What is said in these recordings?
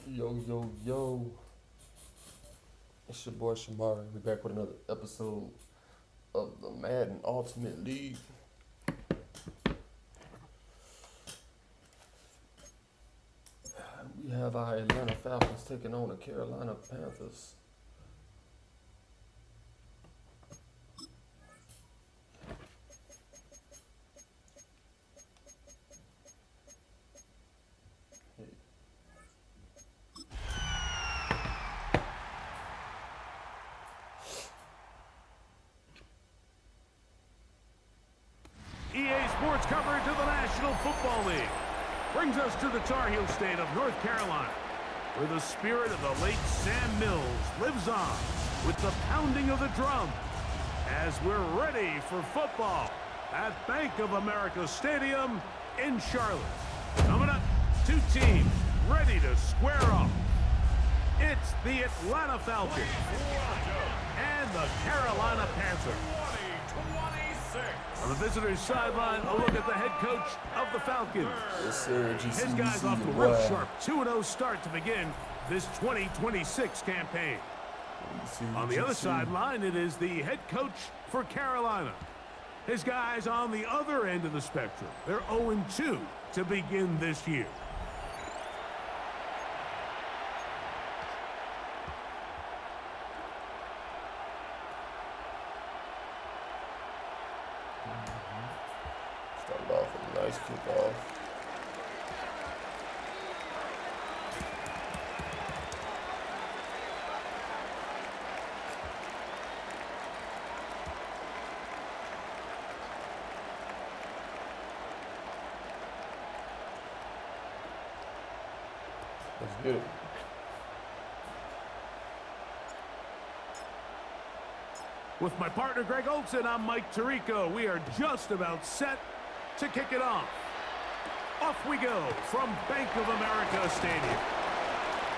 Yo, yo, yo. It's your boy Shamari. We back with another episode of the Madden Ultimate League. We have our Atlanta Falcons taking on the Carolina Panthers. EA Sports coverage of the National Football League brings us to the Tar Heel state of North Carolina, where the spirit of the late Sam Mills lives on with the pounding of the drum as we're ready for football at Bank of America Stadium in Charlotte. Coming up, two teams ready to square off. It's the Atlanta Falcons and the Carolina Panthers. On the visitors' sideline, a look at the head coach of the Falcons. Yes, sir. His guys off to a real sharp 2-0 start to begin this 2026 campaign. On the other sideline, it is the head coach for Carolina. His guys on the other end of the spectrum. They're 0-2 to begin this year. Started off with a nice kickoff. That's beautiful. With my partner, Greg Olson, I'm Mike Tirico. We are just about set to kick it off. Off we go from Bank of America Stadium.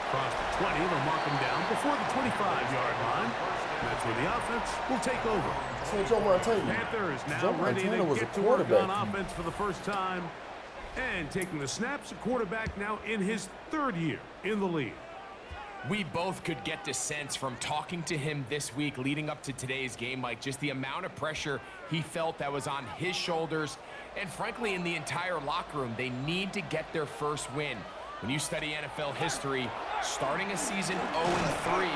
Across the 20, they'll mark them down before the 25-yard line. That's where the offense will take over. So Joe Montana. Panthers now Joe ready Montana to was get a to work on quarterback. offense for the first time. And taking the snaps, a quarterback now in his third year in the league. We both could get the sense from talking to him this week leading up to today's game, Mike, just the amount of pressure he felt that was on his shoulders. And frankly, in the entire locker room, they need to get their first win. When you study NFL history, starting a season 0-3,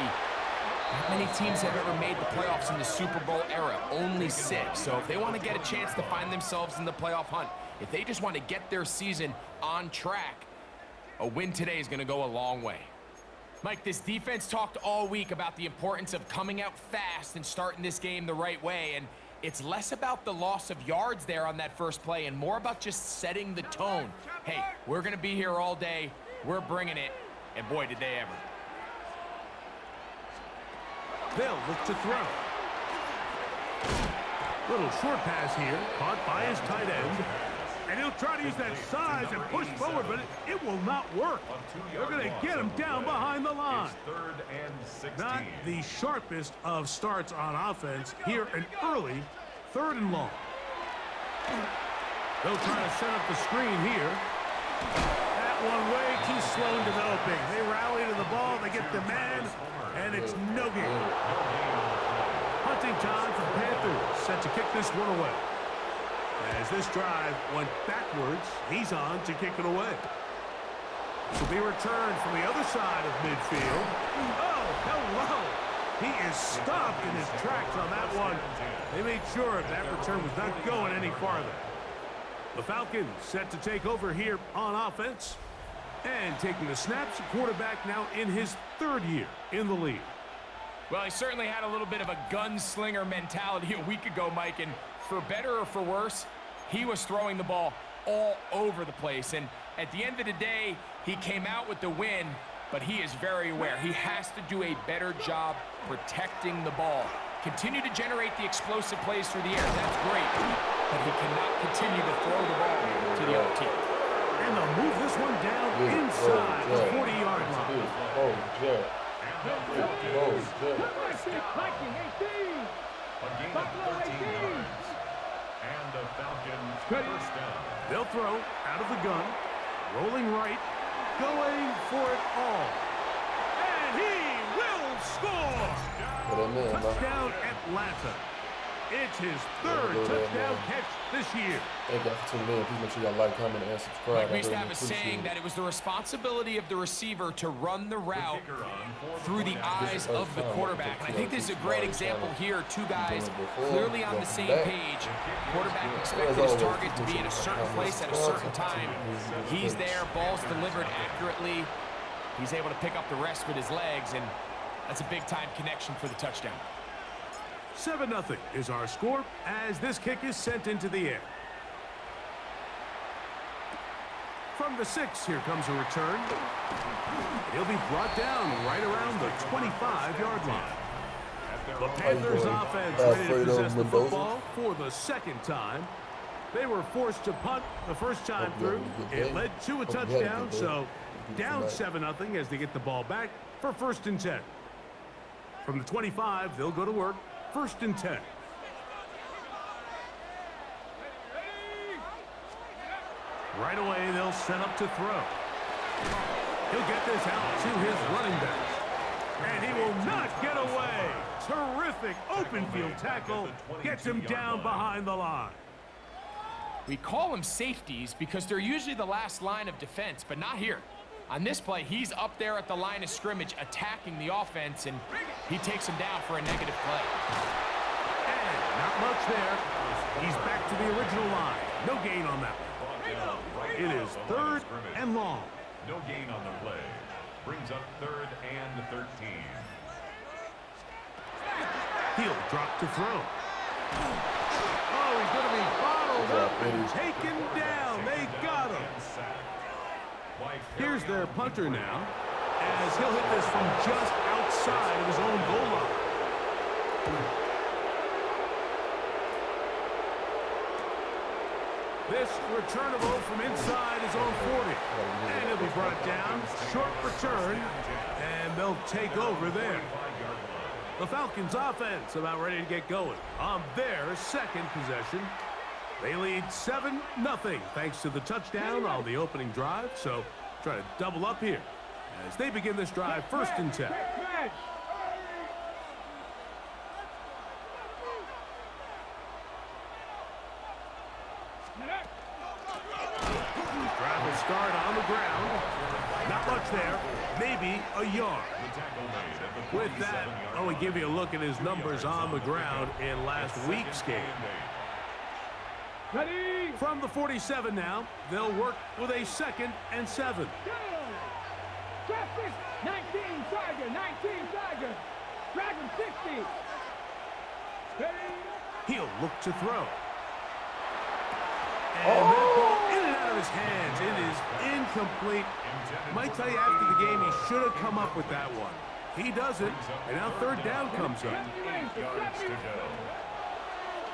not many teams have ever made the playoffs in the Super Bowl era, only 6. So if they want to get a chance to find themselves in the playoff hunt, if they just want to get their season on track, a win today is going to go a long way. Mike, this defense talked all week about the importance of coming out fast and starting this game the right way, and it's less about the loss of yards there on that first play and more about just setting the tone. Hey, we're going to be here all day, we're bringing it, and boy, did they ever. They'll look to throw. Little short pass here, caught by his tight end. And he'll try to use that size and push forward, but it will not work. They're going to get him down behind the line. Not the sharpest of starts on offense. Here an early 3rd and long. They'll try to set up the screen here. That one way too slow in developing. They rally to the ball, they get the man, and it's no gain. Hunting time for Panthers, set to kick this one away. As this drive went backwards, he's on to kick it away. This will be returned from the other side of midfield. Oh, hello. He is stopped in his tracks on that one. They made sure that return was not going any farther. The Falcons set to take over here on offense. And taking the snaps, a quarterback now in his 3rd year in the league. Well, he certainly had a little bit of a gunslinger mentality a week ago, Mike, and for better or for worse, he was throwing the ball all over the place. And at the end of the day, he came out with the win, but he is very aware. He has to do a better job protecting the ball. Continue to generate the explosive plays through the air. That's great, but he cannot continue to throw the ball to the other team. And they'll move this one down inside the 40-yard line. Oh, Jared. Oh, Jared. And the Falcons first down. They'll throw out of the gun, rolling right, going for it all. And he will score! Touchdown, Atlanta. It's his third touchdown catch this year. Thank you for tuning in. Please make sure y'all like, comment, and subscribe. Like we used to have a saying that it was the responsibility of the receiver to run the route through the eyes of the quarterback. And I think this is a great example here. Two guys clearly on the same page. Quarterback expected his target to be in a certain place at a certain time. He's there, ball's delivered accurately. He's able to pick up the rest with his legs, and that's a big-time connection for the touchdown. 7-0 is our score as this kick is sent into the air. From the 6, here comes a return. He'll be brought down right around the 25-yard line. The Panthers offense ready to possess the football for the second time. They were forced to punt the first time through. It led to a touchdown, so down 7-0 as they get the ball back for 1st and 10. From the 25, they'll go to work. 1st and 10. Right away, they'll set up to throw. He'll get this out to his running backs. And he will not get away. Terrific open field tackle. Gets him down behind the line. We call them safeties because they're usually the last line of defense, but not here. On this play, he's up there at the line of scrimmage attacking the offense, and he takes him down for a negative play. And not much there. He's back to the original line. No gain on that one. It is 3rd and long. No gain on the play. Brings up 3rd and 13. He'll drop to throw. Oh, he's going to be bottled up and taken down. They got him. Here's their punter now, as he'll hit this from just outside of his own goal line. This returnable from inside his own 40. And he'll be brought down. Short return, and they'll take over there. The Falcons offense about ready to get going on their 2nd possession. They lead 7-0 thanks to the touchdown on the opening drive. So try to double up here as they begin this drive 1st and 10. Drive will start on the ground. Not much there. Maybe a yard. With that, I want to give you a look at his numbers on the ground in last week's game. Ready? From the 47 now, they'll work with a 2nd and 7. 19 Tiger. Dragon 60. He'll look to throw. And that ball in and out of his hands. It is incomplete. Might tell you after the game he should have come up with that one. He doesn't, and now 3rd down comes up.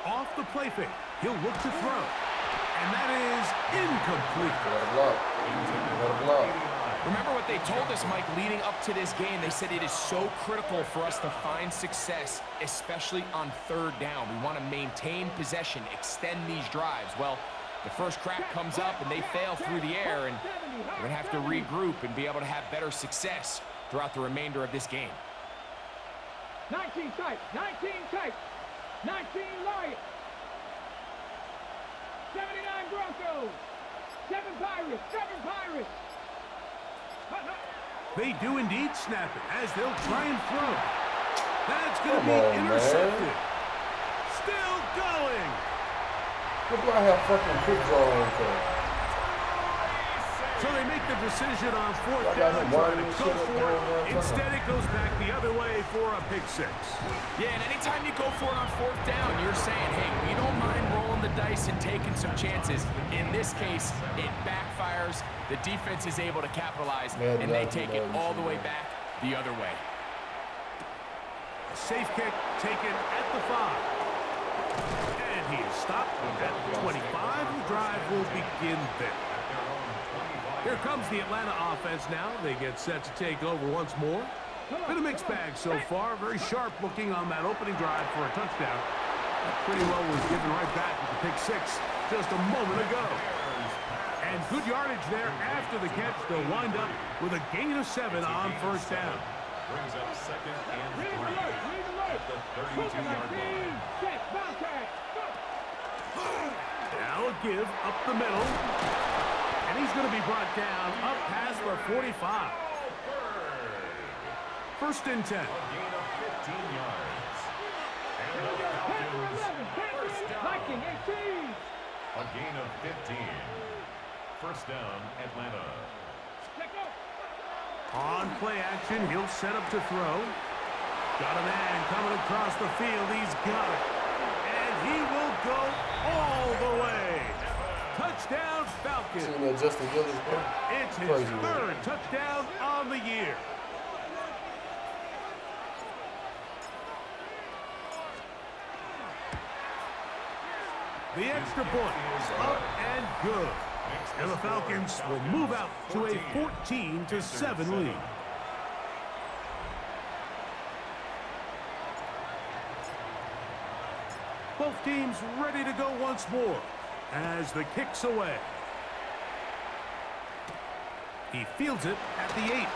Off the play fake. He'll look to throw. And that is incomplete. Remember what they told us, Mike, leading up to this game. They said it is so critical for us to find success, especially on 3rd down. We want to maintain possession, extend these drives. Well, the first crack comes up and they fail through the air, and we're going to have to regroup and be able to have better success throughout the remainder of this game. 19 tight. 19 Lions. 79 Broncos. 7 Pirates. They do indeed snap it as they'll try and throw. That's going to be intercepted. Still going. What do I have fucking quick draw on for? So they make the decision on 4th down, trying to go for it. Instead, it goes back the other way for a pick 6. Yeah, and anytime you go for it on 4th down, you're saying, hey, we don't mind rolling the dice and taking some chances. In this case, it backfires. The defense is able to capitalize, and they take it all the way back the other way. A safe kick taken at the 5. And he is stopped at the 25. The drive will begin there. Here comes the Atlanta offense now. They get set to take over once more. Been a mixed bag so far. Very sharp looking on that opening drive for a touchdown. That pretty well was given right back with the pick 6 just a moment ago. And good yardage there after the catch. They'll wind up with a gain of 7 on first down. Brings up second and 3 Read alert, at the 32-yard line. Set, contact, go. Now a give up the middle. And he's going to be brought down up past the 45. First and 10. A gain of 15 yards. And the Panther Falcons 11, Panther first down. Viking 18. A gain of 15. First down, Atlanta. Let go. On play action, he'll set up to throw. Got a man coming across the field. He's got it. And he will go all the way. Touchdown, Falcons. Seeing that Justin Gillis, bro. It's his Crazy, man. third touchdown on the year. The extra point is up and good. And the Falcons will move out to a 14-7 lead. Both teams ready to go once more as the kick's away. He fields it at the 8.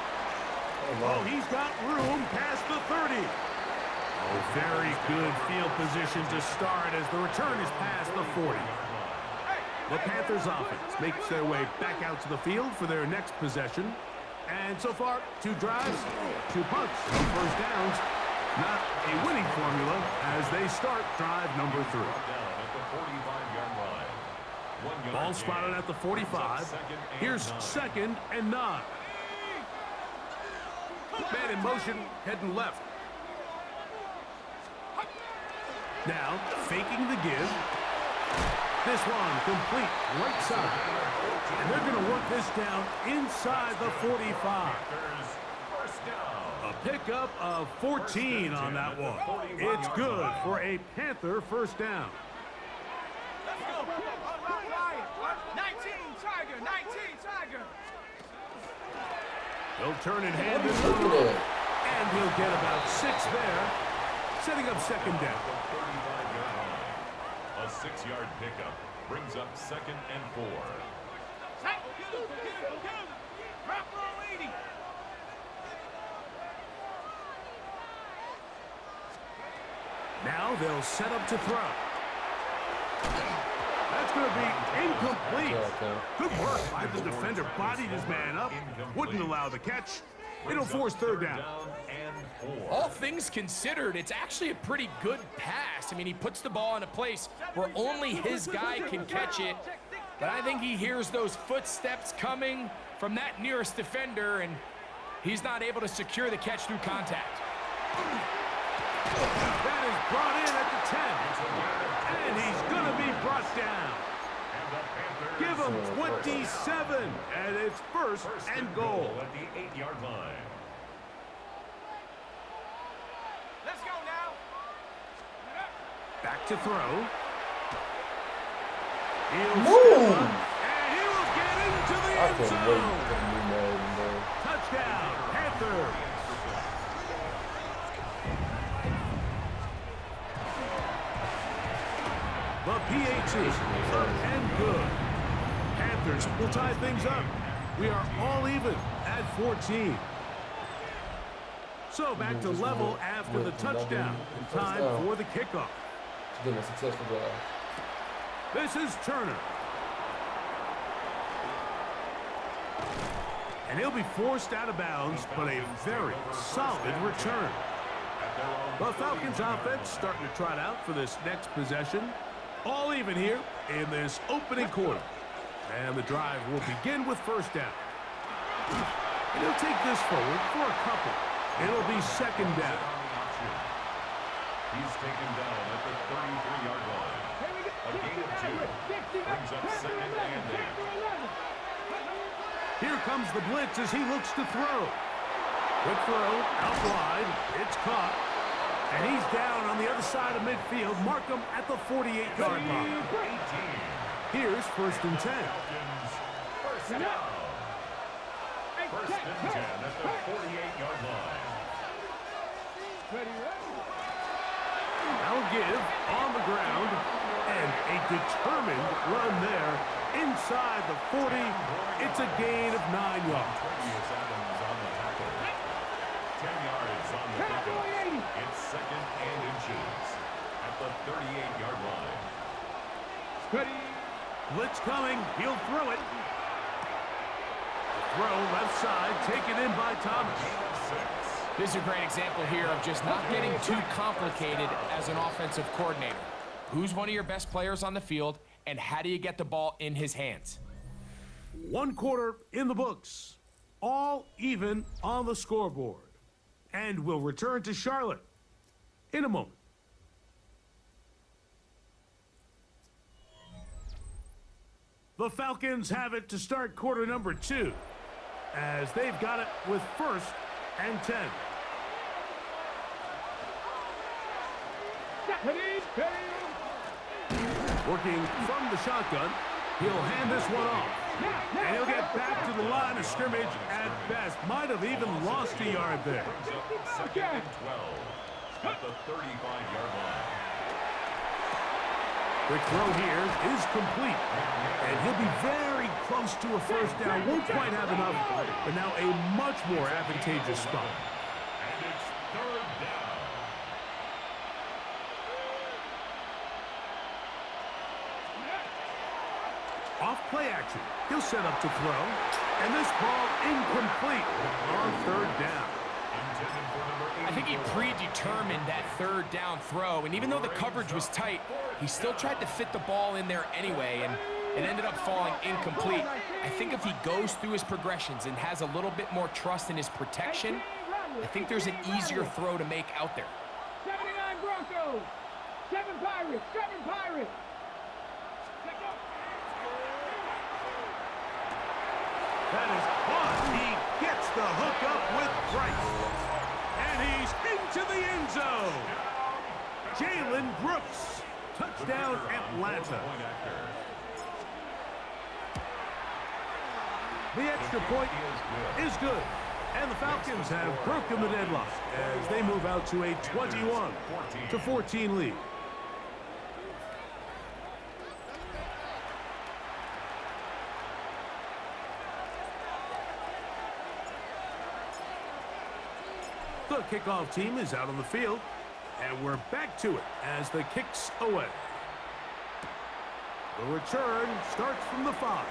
Oh, he's got room past the 30. A very good field position to start as the return is past the 40. The Panthers offense makes their way back out to the field for their next possession. And so far, 2 drives, 2 punts, no first downs. Not a winning formula as they start drive number 3. Ball spotted at the 45. Here's second and 9. Man in motion, heading left. Now, faking the give. This one complete right side. And they're going to work this down inside the 45. A pickup of 14 on that one. It's good for a Panther first down. 19 Tiger, 19 Tiger. He'll turn and hand this Look one at off. that. And he'll get about 6 there, setting up second down. A 6-yard pickup brings up second and 4. Drop roll 80. Now they'll set up to throw. That's going to be incomplete. Good work by the defender. Bodied his man up. Wouldn't allow the catch. It'll force third down. All things considered, it's actually a pretty good pass. I mean, he puts the ball in a place where only his guy can catch it. But I think he hears those footsteps coming from that nearest defender, and he's not able to secure the catch through contact. That is brought in at the 10. And he's going to be brought down. Give him 27, and it's first and goal. At the 8-yard line. Let's go now. Back to throw. He'll Move! step up, and he will get into the I end can't zone. wait for the new Madden, bro. Touchdown, Panthers. The PAT, and good. Panthers will tie things up. We are all even at 14. So back to level after the touchdown. And time for the kickoff. It's been a successful drive. This is Turner. And he'll be forced out of bounds, but a very solid return. The Falcons offense starting to trot out for this next possession. All even here in this opening quarter. And the drive will begin with first down. And he'll take this forward for a couple. It'll be second down. He's taken down at the 33-yard line. A gain of 2. Brings up second and 8. Here comes the blitz as he looks to throw. Quick throw, out wide. It's caught. And he's down on the other side of midfield. Mark him at the 48-yard line. Here's first and 10. First down. First and 10 at the 48-yard line. Now give on the ground. And a determined run there inside the 40. It's a gain of 9 yards. 10 yards on the pickup. It's second and inches at the 38-yard line. Blitz coming. He'll throw it. Throw left side, taken in by Thomas. This is a great example here of just not getting too complicated as an offensive coordinator. Who's one of your best players on the field, and how do you get the ball in his hands? 1 quarter in the books. All even on the scoreboard. And we'll return to Charlotte in a moment. The Falcons have it to start quarter number 2, as they've got it with 1st and 10. Working from the shotgun, he'll hand this one off. And he'll get back to the line of scrimmage at best. Might have even lost a yard there. Second and 12 at the 35-yard line. The throw here is complete. And he'll be very close to a first down. Won't quite have enough, but now a much more advantageous spot. And it's third down. Off play action. He'll set up to throw. And this ball incomplete on 3rd down. I think he predetermined that 3rd down throw, and even though the coverage was tight, he still tried to fit the ball in there anyway, and it ended up falling incomplete. I think if he goes through his progressions and has a little bit more trust in his protection, I think there's an easier throw to make out there. 79 Broncos, 7 Pirates, 7 Pirates. That is caught. He gets the hook up with Price. And he's into the end zone. Jalen Brooks. Touchdown, Atlanta. The extra point is good. And the Falcons have broken the deadlock as they move out to a 21-14 lead. The kickoff team is out on the field, and we're back to it as the kick's away. The return starts from the 5.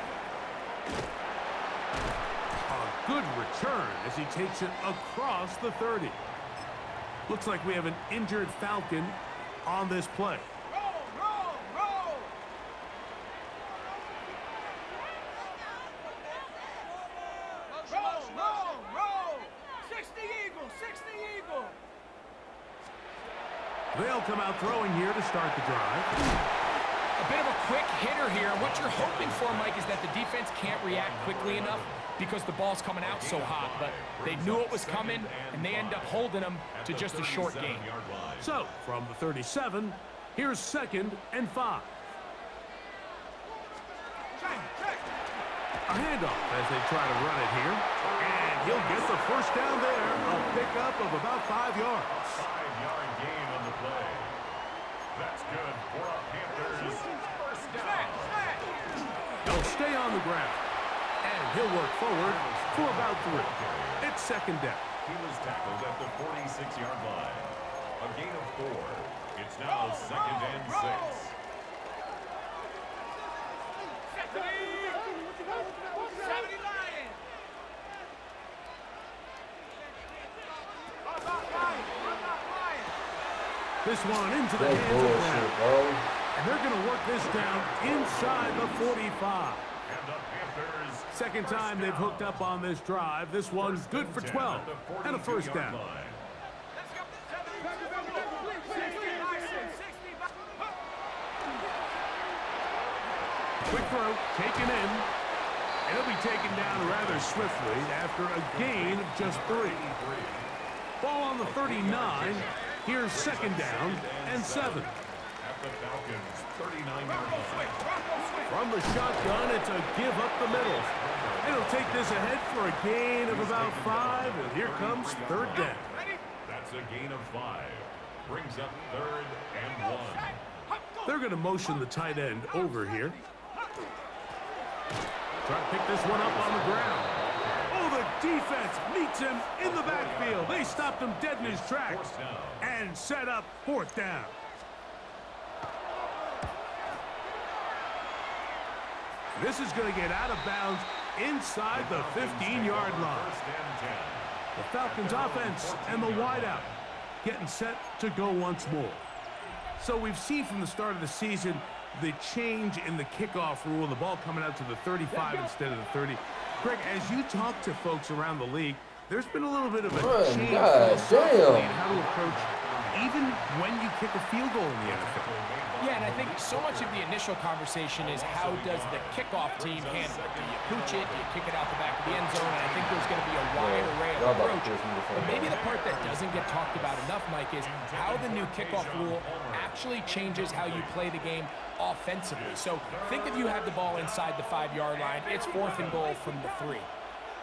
A good return as he takes it across the 30. Looks like we have an injured Falcon on this play. Roll! Roll! 60 Eagles, 60 Eagles. They'll come out throwing here to start the drive. A bit of a quick hitter here. What you're hoping for, Mike, is that the defense can't react quickly enough because the ball's coming out so hot. But they knew it was coming, and they end up holding them to just a short gain. So, from the 37, here's 2nd and 5. A handoff as they try to run it here. And he'll get the first down there. A pickup of about 5 yards. 5-yard gain on the play. That's good for our Panthers. First down. He'll stay on the ground. And he'll work forward for about 3. It's 2nd down. He was tackled at the 46-yard line. A gain of 4. It's now 2nd and 6. 70 Lions. This one into the That's hands of bullshit, Brown. bro. And they're going to work this down inside the 45. And the Panthers. 2nd time they've hooked up on this drive. This one's good for 12 and a first down. Quick throw, taken in. And he'll be taken down rather swiftly after a gain of just 3. Ball on the 39. Here's 2nd down and 7. At the Falcons, 39-yard line. From the shotgun, it's a give up the middle. And he'll take this ahead for a gain of about 5. And here comes 3rd down. That's a gain of 5. Brings up 3rd and 1. They're going to motion the tight end over here. Try to pick this one up on the ground. Oh, the defense meets him in the backfield. They stopped him dead in his tracks and set up fourth down. This is going to get out of bounds inside the 15-yard line. The Falcons offense and the wideout getting set to go once more. So we've seen from the start of the season the change in the kickoff rule, the ball coming out to the 35 instead of the 30. Greg, as you talk to folks around the league, there's been a little bit of a change in how to approach even when you kick a field goal in the NFL. Yeah, and I think so much of the initial conversation is how does the kickoff team handle it? Do you pooch it? Do you kick it out the back of the end zone? And I think there's going to be a wide array of approach. But maybe the part that doesn't get talked about enough, Mike, is how the new kickoff rule actually changes how you play the game offensively. So think if you have the ball inside the 5-yard line, it's 4th and goal from the 3.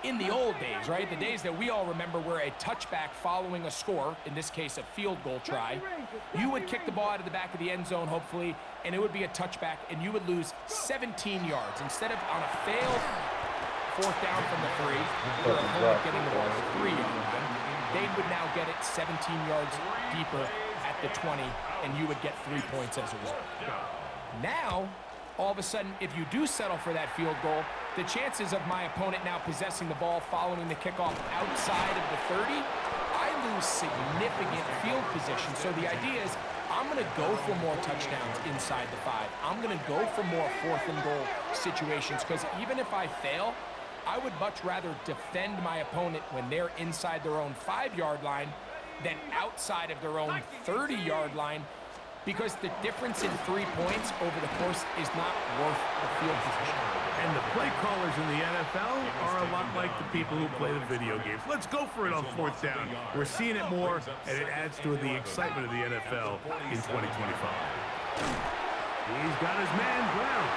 In the old days, right, the days that we all remember were a touchback following a score, in this case a field goal try, you would kick the ball out of the back of the end zone, hopefully, and it would be a touchback, and you would lose 17 yards. Instead of on a failed 4th down from the 3, your opponent getting the ball at the 3-yard line, they would now get it 17 yards deeper at the 20, and you would get 3 points as a result. Now, all of a sudden, if you do settle for that field goal, the chances of my opponent now possessing the ball following the kickoff outside of the 30, I lose significant field position. So the idea is I'm going to go for more touchdowns inside the 5. I'm going to go for more 4th and goal situations because even if I fail, I would much rather defend my opponent when they're inside their own 5-yard line than outside of their own 30-yard line, because the difference in 3 points over the course is not worth the field position. And the play callers in the NFL are a lot like the people who play the video games. Let's go for it on 4th down. We're seeing it more, and it adds to the excitement of the NFL in 2025. He's got his man Brown.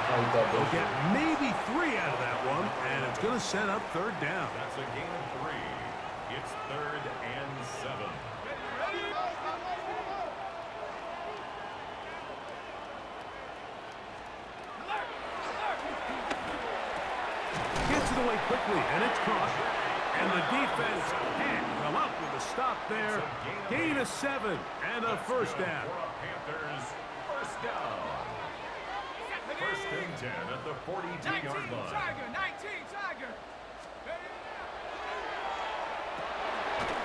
He'll get maybe 3 out of that one, and it's going to set up 3rd down. That's a gain of 3. It's 3rd and 7. Gets it away quickly, and it's caught. And the defense can't come up with a stop there. Gain of 7 and a 1st down. Panthers, 1st down. 1st and 10 at the 42-yard line. Tiger.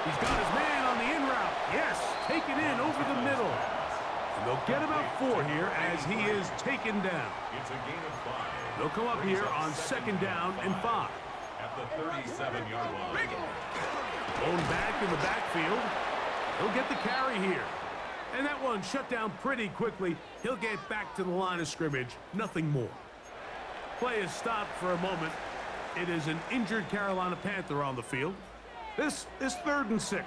He's got his man on the in route. Yes, taken in over the middle. And they'll get about 4 here as he is taken down. It's a gain of 5. They'll come up here on 2nd down and 5. At the 37-yard line. Going back in the backfield. He'll get the carry here. And that one shut down pretty quickly. He'll get back to the line of scrimmage. Nothing more. Play is stopped for a moment. It is an injured Carolina Panther on the field. This is 3rd and 6.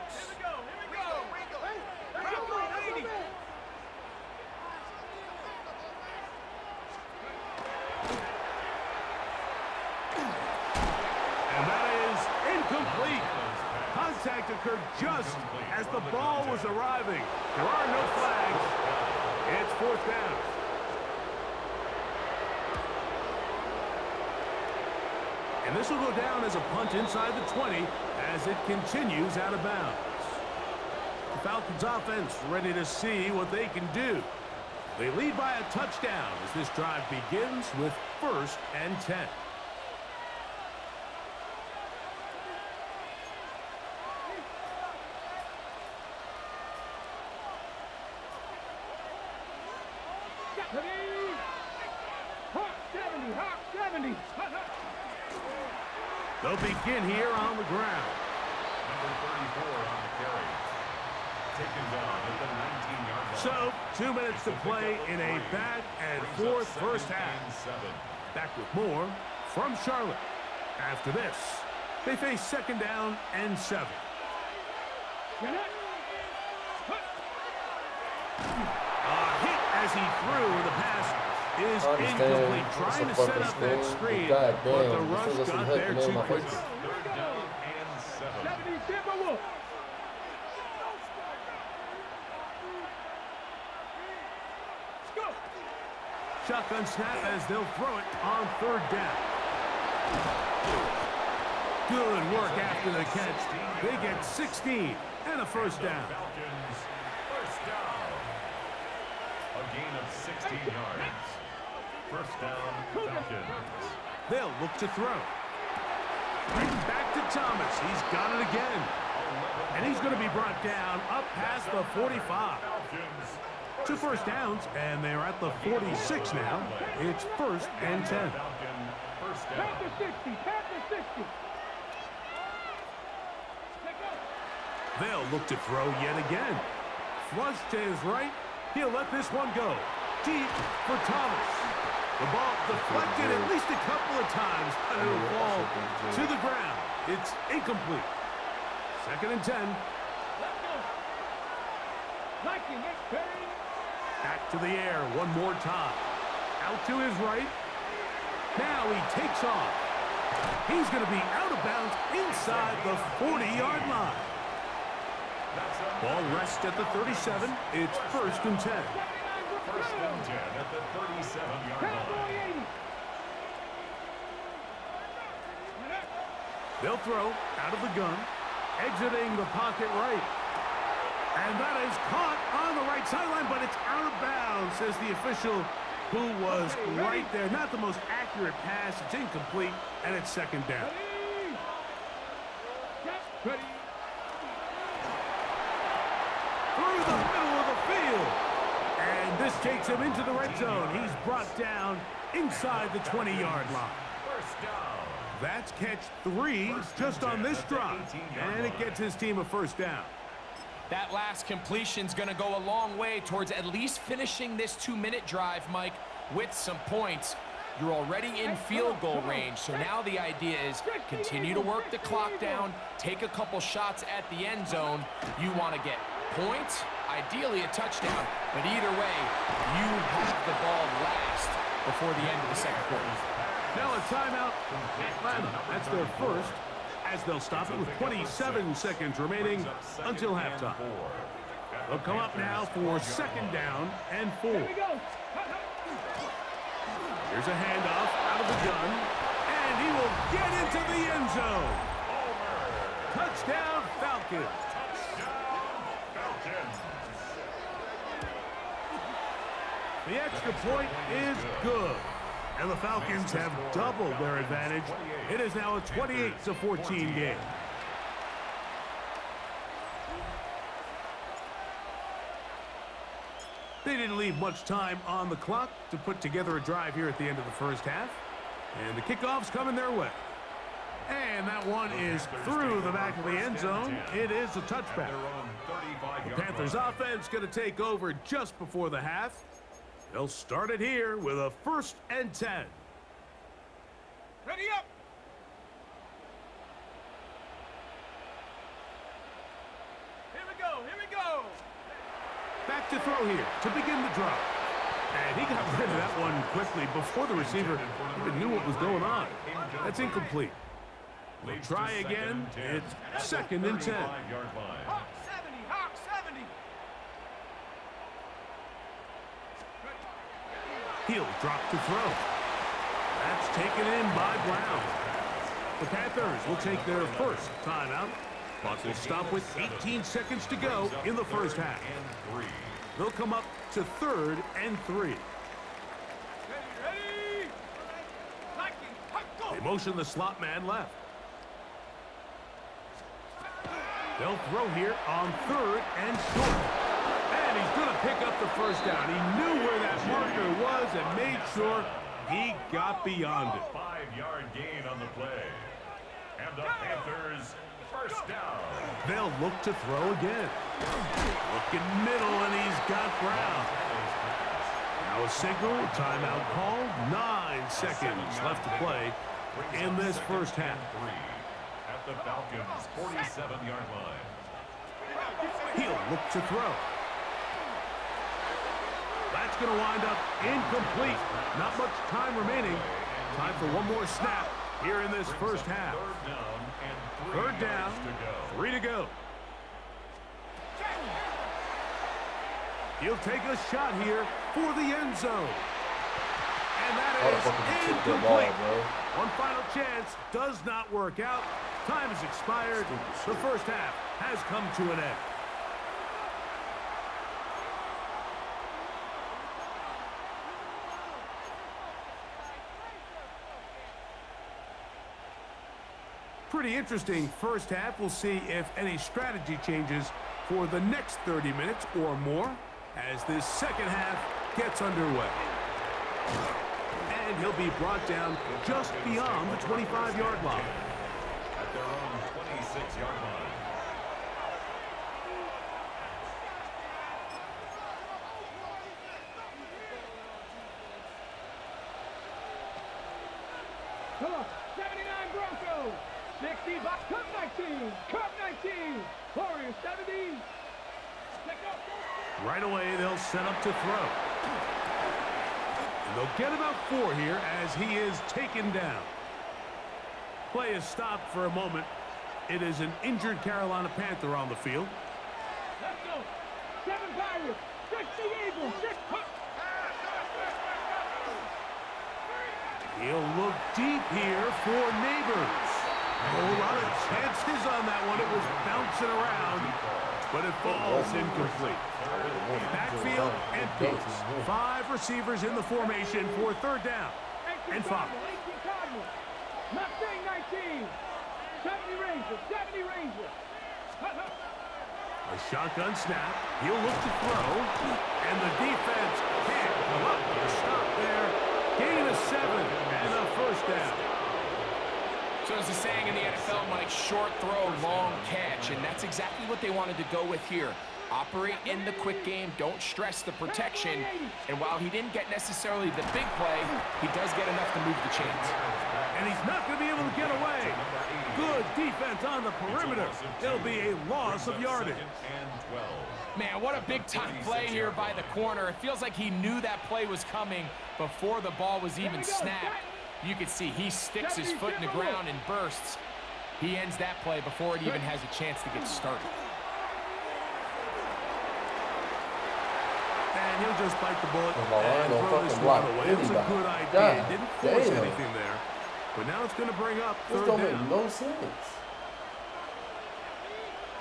And that is incomplete. Contact occurred just as the ball was arriving. There are no flags. It's 4th down. And this will go down as a punt inside the 20 as it continues out of bounds. The Falcons offense ready to see what they can do. They lead by a touchdown as this drive begins with 1st and 10. Hawk 70. They'll begin here on the ground. Number 34 on the carry. Taken down at the 19-yard line. So, 2 minutes to play in a back and forth first half. Back with more from Charlotte. After this, they face 2nd down and 7. Hit as he threw. The pass is incomplete. Trying to set up that screen, but the rush got there too quickly. 3rd down and 7. 70 Timberwolves. Shotgun snap as they'll throw it on third down. Good work after the catch. They get 16 and a first down. Falcons, first down. A gain of 16 yards. First down, Falcons. They'll look to throw. Right back to Thomas. He's got it again. And he's going to be brought down up past the 45. 2 first downs, and they're at the 46 now. It's first and 10. Panther 60, Panther 60. They'll look to throw yet again. Flush to his right. He'll let this one go. Deep for Thomas. The ball deflected at least a couple of times, but it'll fall to the ground. It's incomplete. Second and 10. Let's go. Liking it, Perry. Back to the air one more time. Out to his right. Now he takes off. He's going to be out of bounds inside the 40-yard line. Ball rests at the 37. It's first and 10. First and 10 at the 37-yard line. They'll throw out of the gun, exiting the pocket right. And that is caught on the right sideline, but it's out of bounds, says the official who was right there. Not the most accurate pass. It's incomplete, and it's second down. Ready. Through the middle of the field. And this takes him into the red zone. He's brought down inside the 20-yard line. First down. That's catch 3 just on this drive. And it gets his team a first down. That last completion's going to go a long way towards at least finishing this 2-minute drive, Mike, with some points. You're already in field goal range, so now the idea is continue to work the clock down, take a couple shots at the end zone. You want to get points, ideally a touchdown, but either way, you have the ball last before the end of the second quarter. Now a timeout, Atlanta. That's their first, as they'll stop it with 27 seconds remaining until halftime. They'll come up now for second down and 4. Here we go. Here's a handoff out of the gun, and he will get into the end zone. Touchdown, Falcons. The extra point is good, and the Falcons have doubled their advantage. It is now a 28-14 game. They didn't leave much time on the clock to put together a drive here at the end of the first half. And the kickoff's coming their way. And that one is through the back of the end zone. It is a touchback. The Panthers offense going to take over just before the half. They'll start it here with a first and 10. Ready up. Here we go. Here we go. Back to throw here to begin the drive. And he got rid of that one quickly before the receiver even knew what was going on. That's incomplete. We'll try again. It's second and 10. Hawk 70. Hawk 70. He'll drop to throw. That's taken in by Brown. The Panthers will take their first timeout. Clock will stop with 18 seconds to go in the first half. They'll come up to third and 3. Ready. They motion the slot man left. They'll throw here on third and short. And he's going to pick up the first down. He knew where that marker was and made sure he got beyond it. 5-yard gain on the play. And the Panthers first down. They'll look to throw again. Looking middle, and he's got Brown. Now a signal, timeout called. 9 seconds left to play in this first half. At the Falcons' 47-yard line. He'll look to throw. That's going to wind up incomplete. Not much time remaining. Time for one more snap here in this first half. Third down, 3 to go. He'll take a shot here for the end zone. And that How the is fuck did you tip that ball, incomplete. bro? One final chance does not work out. Time has expired. The first half has come to an end. Pretty interesting first half. We'll see if any strategy changes for the next 30 minutes or more as this second half gets underway. And he'll be brought down just beyond the 25-yard line. At their own 26-yard line. Come on, 79 Broncos. 60 by Cup 19. Cup 19. Warriors 70. Right away, they'll set up to throw. And they'll get about 4 here as he is taken down. Play is stopped for a moment. It is an injured Carolina Panther on the field. Let's go. 7 Pirates. 60 Eagles. 6 Pups. He'll look deep here for Neighbors. A whole lot of chances on that one. It was bouncing around, but it falls incomplete. Backfield empty. 5 receivers in the formation for third down. And 5. 18 Cardinals. Mustang 19. 70 Rangers. 70 Rangers. A shotgun snap. He'll look to throw. And the defense can't come up with a stop there. Gain of 7 and a first down. So as the saying in the NFL, Mike, short throw, long catch, and that's exactly what they wanted to go with here. Operate in the quick game, don't stress the protection, and while he didn't get necessarily the big play, he does get enough to move the chains. And he's not going to be able to get away. Good defense on the perimeter. It'll be a loss of yardage. Man, what a big-time play here by the corner. It feels like he knew that play was coming before the ball was even snapped. You can see he sticks his foot in the ground and bursts. He ends that play before it even has a chance to get started. And he'll just bite the bullet Well, I and don't throw this fucking one block away. It was a anybody. good idea. God Didn't force damn. anything there. But now it's going to bring up This third don't make down. no sense.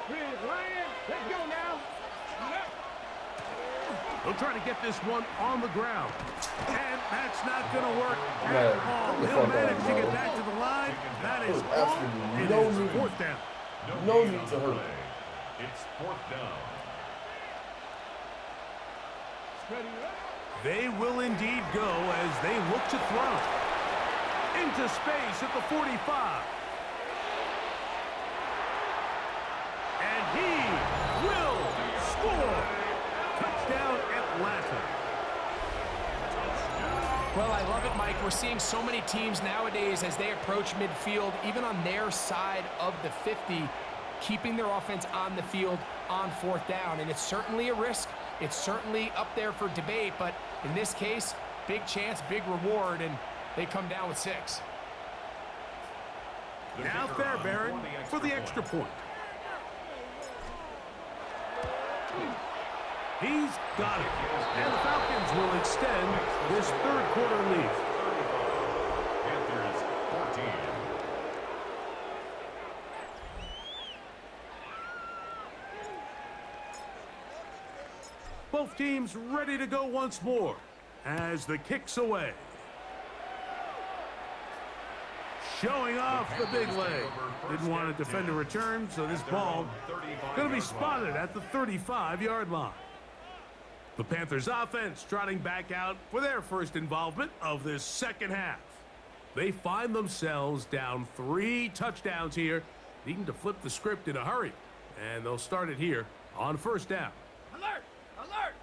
Here's Ryan. Let's go now. He'll try to get this one on the ground. And that's not going to work Man, at all. get the He'll fuck out, manage to bro. get back to the line. That is There's all. absolutely It no is need. fourth down. No need to hurt. It's fourth down. They will indeed go as they look to throw. Into space at the 45. And he will score. Touchdown, Atlanta. Well, I love it, Mike. We're seeing so many teams nowadays as they approach midfield, even on their side of the 50, keeping their offense on the field on fourth down. And it's certainly a risk. It's certainly up there for debate, but in this case, big chance, big reward, and they come down with 6. Now Fairbairn for the extra point. He's got it. And the Falcons will extend this third quarter lead. Panthers 14. Both teams ready to go once more as the kick's away. Showing off the big leg. Didn't want to defend a return, so this ball going to be spotted at the 35-yard line. The Panthers offense trotting back out for their first involvement of this second half. They find themselves down 3 touchdowns here, needing to flip the script in a hurry. And they'll start it here on first down. Alert! Alert!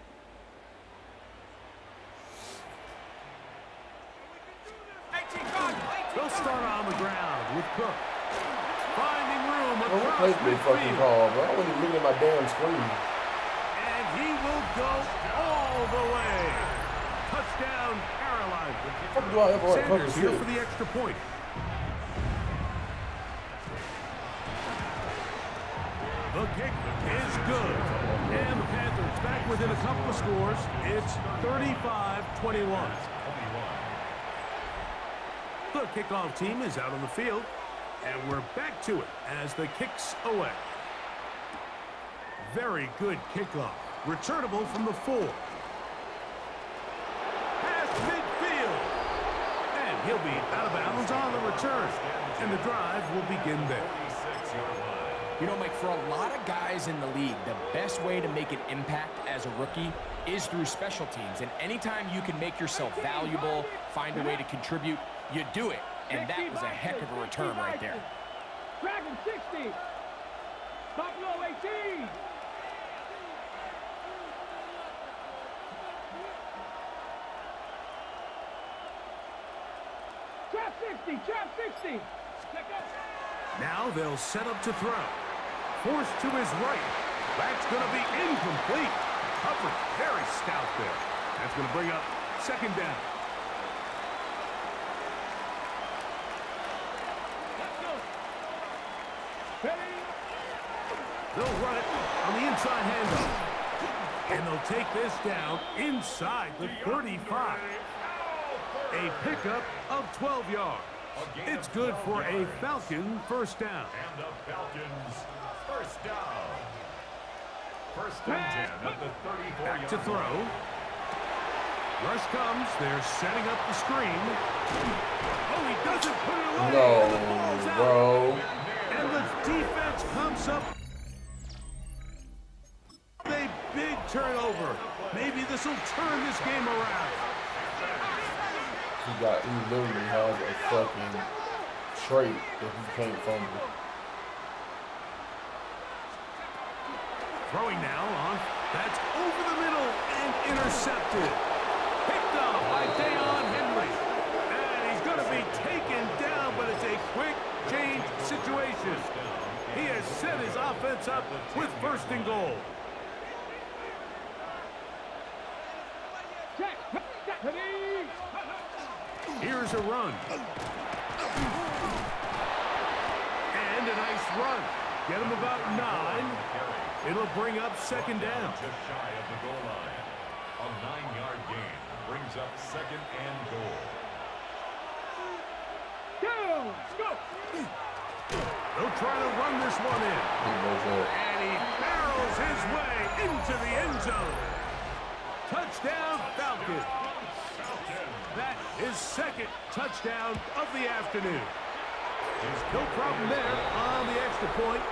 They'll start on the ground with Cook. Finding room Bro, what across place they fucking midfield. call, bro? I wasn't even looking at my damn screen. And he will go all the way. Touchdown, Carolina. Fuck do I ever want to cover Sanders here here? for the extra point. The kick is good. And the Panthers back within a couple of scores. It's 35-21. kickoff team is out on the field. And we're back to it as the kick's away. Very good kickoff. Returnable from the 4. Past midfield. And he'll be out of bounds on the return. And the drive will begin there. You know, Mike, for a lot of guys in the league, the best way to make an impact as a rookie is through special teams. And anytime you can make yourself valuable, find a way to contribute, you do it. And that was a heck of a return right there. Dragon 60. Buffalo 18. Trap 60. Trap 60. Now they'll set up to throw. Forced to his right. That's going to be incomplete. Covered very stout there. That's going to bring up second down. They'll run it on the inside handoff. And they'll take this down inside the 35. A pickup of 12 yards. It's good for a Falcon first down. And the Falcons first down. First and 10 at the 34-yard Back to throw. Rush comes. They're setting up the screen. Oh, he doesn't put it away. No, And the ball's out. bro. And the defense comes up. A big turnover. Maybe this will turn this game around. He literally has a fucking trait that he can't fumble. Throwing now on. That's over the middle and intercepted. Picked up by Deion Henry. And he's going to be taken down, but it's a quick change situation. He has set his offense up with first and goal. Here's a run. And a nice run. Get him about 9. It'll bring up second down. Just shy of the goal line. A 9-yard gain brings up second and goal. Go! Go! They'll try to run this one in. And he barrels his way into the end zone. Touchdown, Falcons. That is second touchdown of the afternoon. No problem there on the extra point.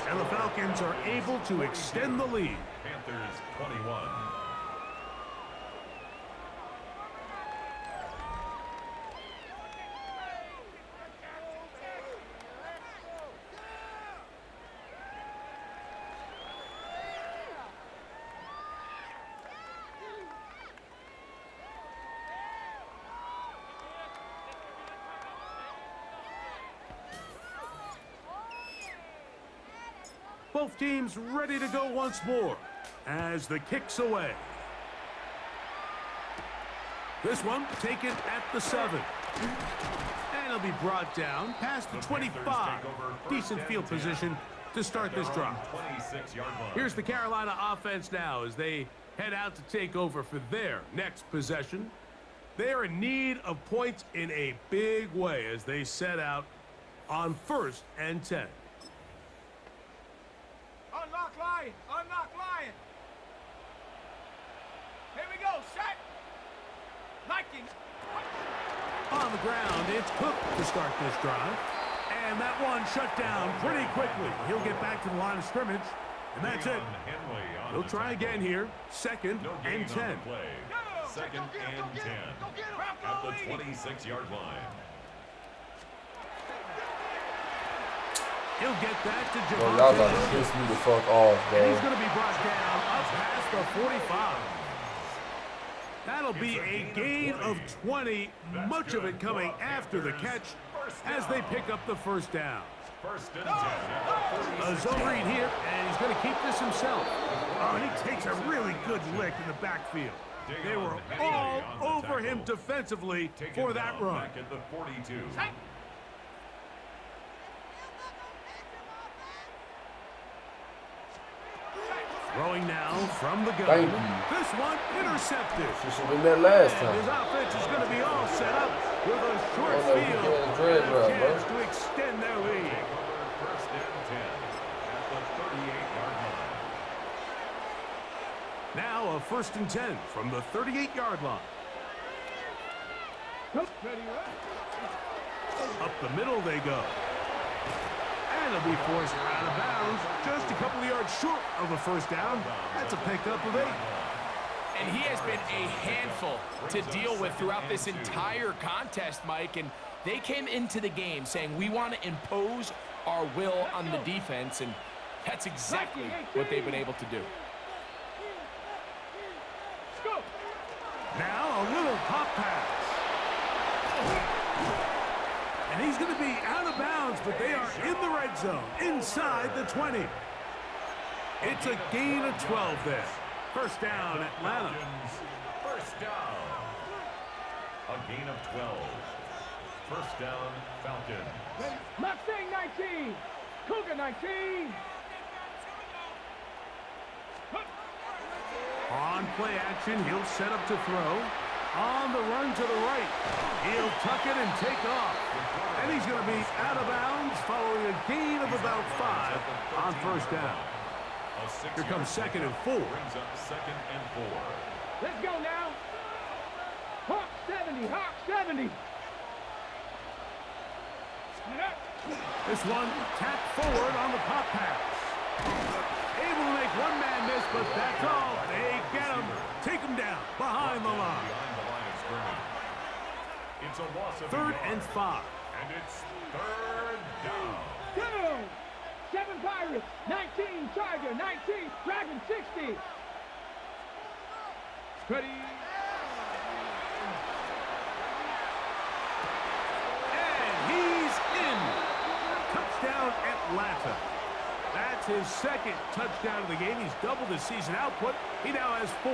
And the Falcons are able to extend the lead. Panthers 21. Both teams ready to go once more as the kick's away. This one taken at the 7. And it'll be brought down past the 25. Decent field position to start this drive. Here's the Carolina offense now as they head out to take over for their next possession. They're in need of points in a big way as they set out on first and 10. Unlock line! Unlock line! Here we go, set! Liking! On the ground, it's Cook to start this drive. And that one shut down pretty quickly. He'll get back to the line of scrimmage. And that's it. They'll try again here. Second and 10. Second and 10 at the 26-yard line. He'll get that to Bro, y'all about to Javonte. piss me the fuck off, And he's bro. going to be brought down up past the 45. That'll be a gain of 20, much of it coming after the catch as they pick up the first down. First and 10 at the A zone read here, and he's going to keep this himself. Oh, he takes a really good lick in the backfield. They were all over him defensively for that run. back at the 42. Throwing now from the gun. Thank you. This one intercepted. She should have been there last And his time. offense is going to be all set up with a short Oh, no, you field can't and dread a run, chance bro. to extend their lead. First and 10 at the 38-yard line. Now a 1st and 10 from the 38-yard line. Up the middle they go. And it'll be forced out of bounds. Just a couple of yards short of a first down. That's a pickup of 8. And he has been a handful to deal with throughout this entire contest, Mike. And they came into the game saying, we want to impose our will on the defense. And that's exactly what they've been able to do. Now a little pop pass. And he's going to be out of bounds, but they are in the red zone, inside the 20. It's a gain of 12 there. First down, Atlanta. First down. A gain of 12. First down, Falcons. Mustang 19. Cougar 19. On play action, he'll set up to throw. On the run to the right. He'll tuck it and take off. And he's going to be out of bounds following a gain of about 5 on first down. Here comes 2nd and 4. Brings up 2nd and 4. Let's go now. Hawk 70. Hawk 70. This one tapped forward on the pop pass. Able to make one man miss, but that's all. They get him. Take him down behind the line. Behind the line of scrimmage. It's a loss of 3rd a yard. and 5. And it's 3rd down. Go. 7 Pirates. 19 Tiger. 19 Dragon 60. Ready. And he's in. Touchdown, Atlanta. That's his 2nd touchdown of the game. He's doubled his season output. He now has 4.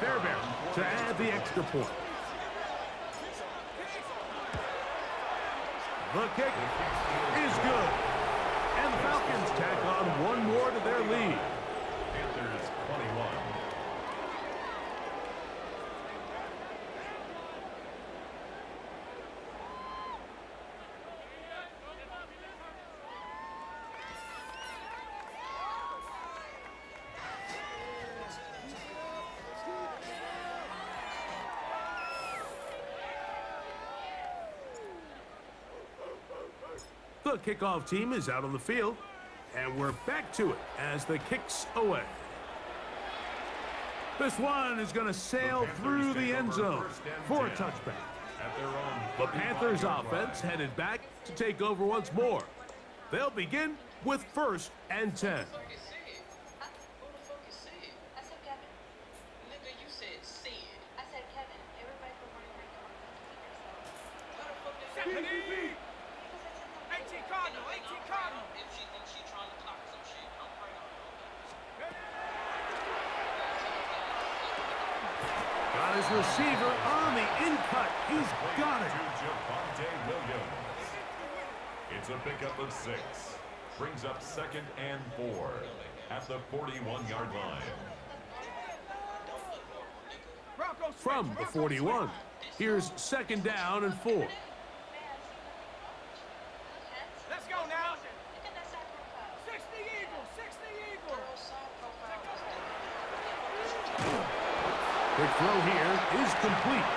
Fairbairn to add the extra point. The kick is good. And the Falcons tack on one more to their lead. Panthers 21. The kickoff team is out on the field, and we're back to it as the kick's away. This one is going to sail through the end zone for a touchback. At their own The Panthers offense headed back to take over once more. They'll begin with 1st and 10. Got his receiver on the in-cut. He's got it. to Javonte Williams. It's a pickup of 6. Brings up 2nd and 4 at the 41-yard line. From the 41, here's 2nd down and 4. Let's go now. 60 Eagles. 60 Eagles. Quick throw here is complete.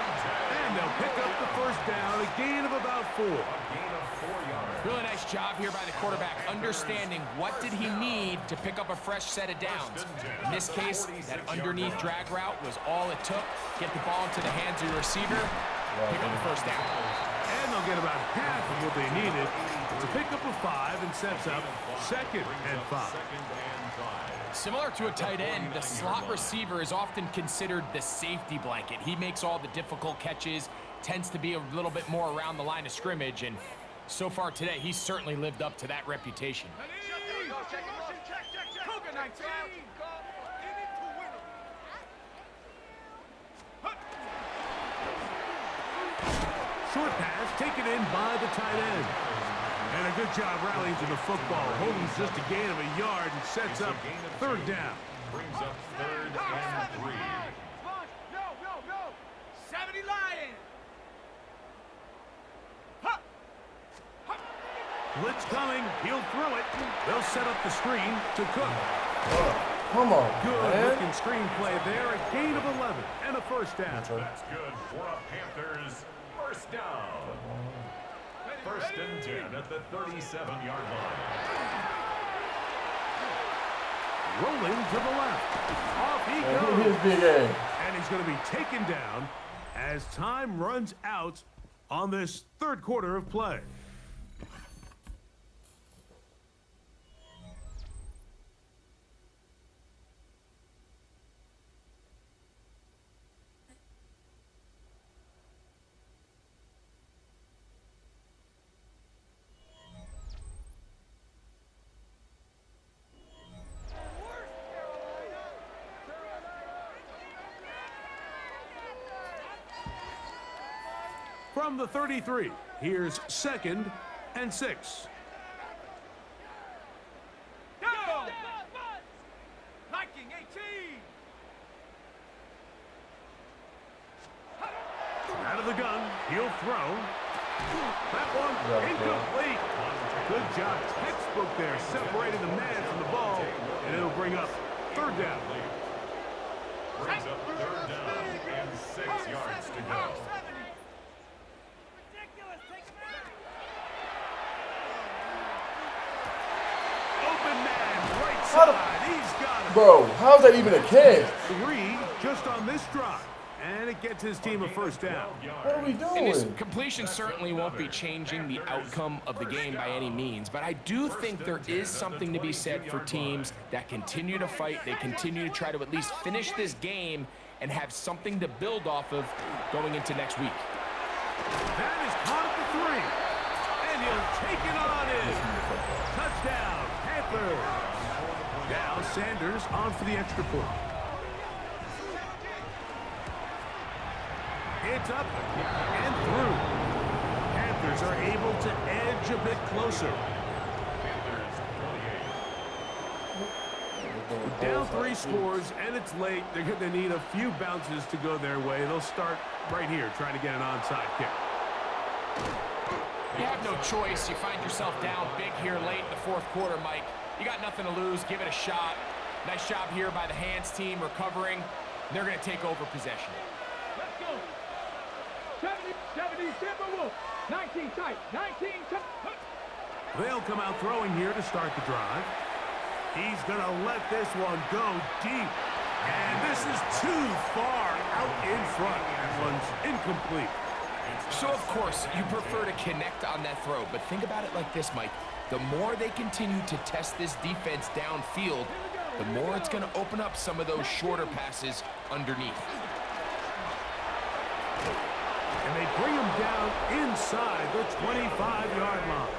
And they'll pick up the first down, a gain of about 4. A gain of 4 yards. Really nice job here by the quarterback, understanding what did he need to pick up a fresh set of downs. In this case, that underneath drag route was all it took. Get the ball into the hands of your receiver, pick up the first down. And they'll get about half of what they needed. It's a pickup of 5 and sets up 2nd and 5. 2nd and 5. Similar to a tight end, the slot receiver is often considered the safety blanket. He makes all the difficult catches, tends to be a little bit more around the line of scrimmage, and so far today, he's certainly lived up to that reputation. Short pass taken in by the tight end. And a good job rallying to the football. Holden's just a gain of a yard and sets up 3rd down. Brings up 3rd and 3. Go. 70 Lions. Blitz coming. He'll throw it. They'll set up the screen to Cook. Come on, Good man. looking screen play there. A gain of 11 and a first down. That's good for a Panthers first down. 1st and 10 at the 37-yard line. Rolling to the left. Off he Look goes. at his big ass. And he's going to be taken down as time runs out on this 3rd quarter of play. From the 33, here's 2nd and 6. Go! Viking 18. Out of the gun, he'll throw. That one incomplete. Good job, textbook there, separating the man from the ball, and it'll bring up 3rd down. Brings up 3rd down and 6 yards to go. Open man, right How the- side. He's got it. Bro, how's that even a catch? 3 just on this drive. And it gets his team a first down. What are we And his doing? completion certainly won't be changing the outcome of the game by any means, but I do think there is something to be said for teams that continue to fight. They continue to try to at least finish this game and have something to build off of going into next week. That is caught at the 3. And he'll take it on in. Touchdown, Panthers. Now Sanders on for the extra point. It's up and through. Panthers are able to edge a bit closer. Down 3 scores, and it's late. They're going to need a few bounces to go their way. They'll start right here, trying to get an onside kick. You have no choice. You find yourself down big here late in the 4th quarter, Mike. You got nothing to lose. Give it a shot. Nice job here by the hands team recovering. They're going to take over possession. Let's go. 70 Timberwolves. 19 tight. 19 tight. They'll come out throwing here to start the drive. He's going to let this one go deep. And this is too far out in front. That one's incomplete. So, of course, you prefer to connect on that throw, but think about it like this, Mike. The more they continue to test this defense downfield, the more it's going to open up some of those shorter passes underneath. And they bring him down inside the 25-yard line.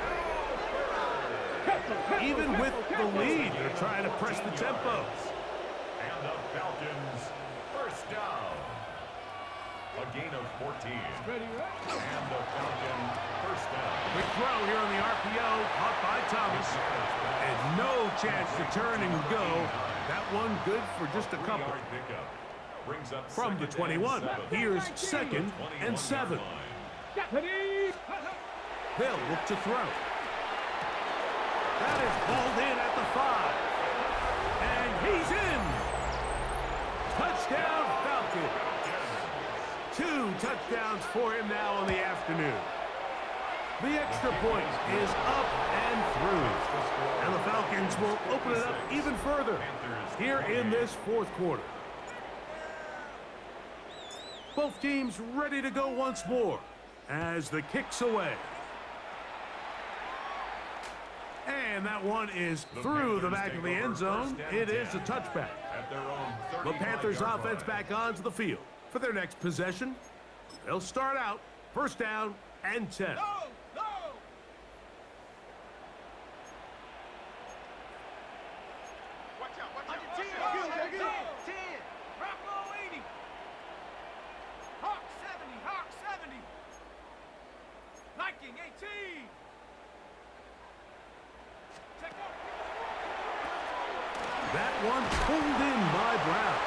Even with the lead, they're trying to press the tempo. And the Falcons first down. A gain of 14. And the Falcon first down. Quick throw here on the RPO, caught by Thomas. And no chance to turn and go. That one good for just a couple. Pickup. Brings up From the 2nd and 21, 7. here's 2nd and 7. They'll look to throw. That is hauled in at the 5. And he's in. Touchdown, Falcons. 2 touchdowns for him now on the afternoon. The extra point is up and through. And the Falcons will open it up even further here in this 4th quarter. Both teams ready to go once more as the kick's away. And that one is through the back of the end zone. It is a touchback. The Panthers offense back onto the field for their next possession. They'll start out first down and 10. Viking 18. That one pulled in by Brown.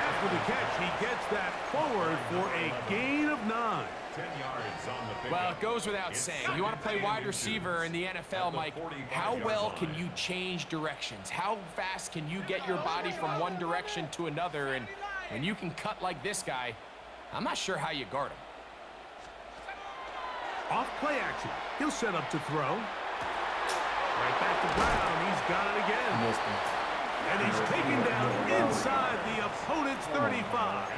After the catch, he gets that forward for a gain of 9. 10 yards on the pickup. Well, it goes without saying. You want to play wide receiver in the NFL, Mike, how well can you change directions? How fast can you get your body from one direction to another? And when you can cut like this guy, I'm not sure how you guard him. Off play action. He'll set up to throw. Right back to Brown. He's got it again. Missed him. And he's taken down inside the opponent's 35.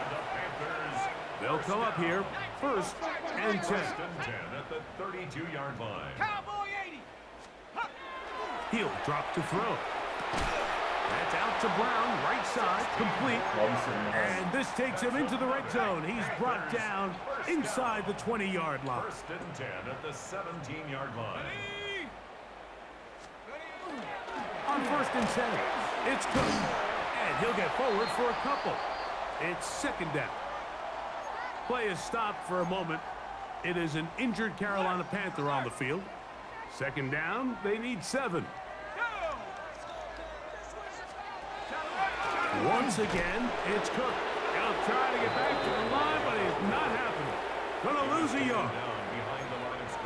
They'll come up here, 1st and 10. 1st and 10 at the 32-yard line. Cowboy 80. He'll drop to throw. That's out to Brown, right side, complete. And this takes him into the red zone. He's brought down inside the 20-yard line. 1st and 10 at the 17-yard line. On 1st and 10, it's Cook. And he'll get forward for a couple. It's 2nd down. Play is stopped for a moment. It is an injured Carolina Panther on the field. 2nd down, they need 7. Once again, it's Cook. He'll try to get back to the line, but it's not happening. Gonna lose a yard.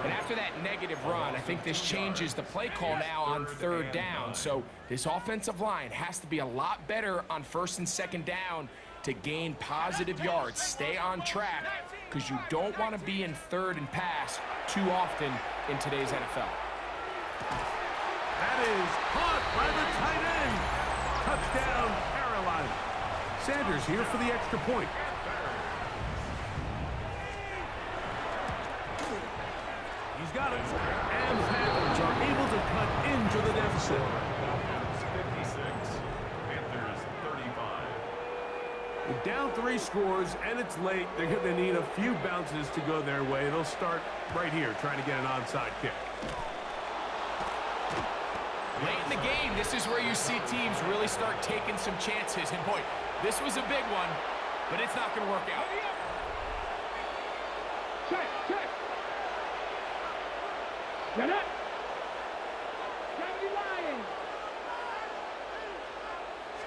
And after that negative run, I think this changes the play call now on 3rd down. So this offensive line has to be a lot better on 1st and 2nd down to gain positive yards. Stay on track, because you don't want to be in 3rd and pass too often in today's NFL. That is caught by the tight end. Touchdown, Carolina. Sanders here for the extra point. He's got it. And the Panthers are able to cut into the deficit. 56. Panthers 35. With down 3 scores, and it's late. They're going to need a few bounces to go their way. They'll start right here, trying to get an onside kick. Late in the game, this is where you see teams really start taking some chances. And boy, this was a big one, but it's not going to work out. Check, check. Get up. 70 Lions.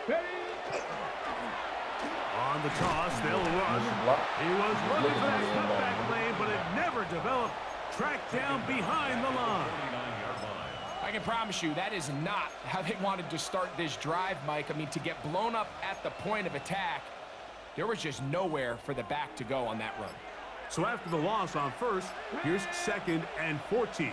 Ready. On the toss, they'll run. He was looking for that cutback lane, but it never developed. Tracked down behind the line. I can promise you that is not how they wanted to start this drive, Mike. I mean, to get blown up at the point of attack, there was just nowhere for the back to go on that run. So after the loss on 1st, here's 2nd and 14.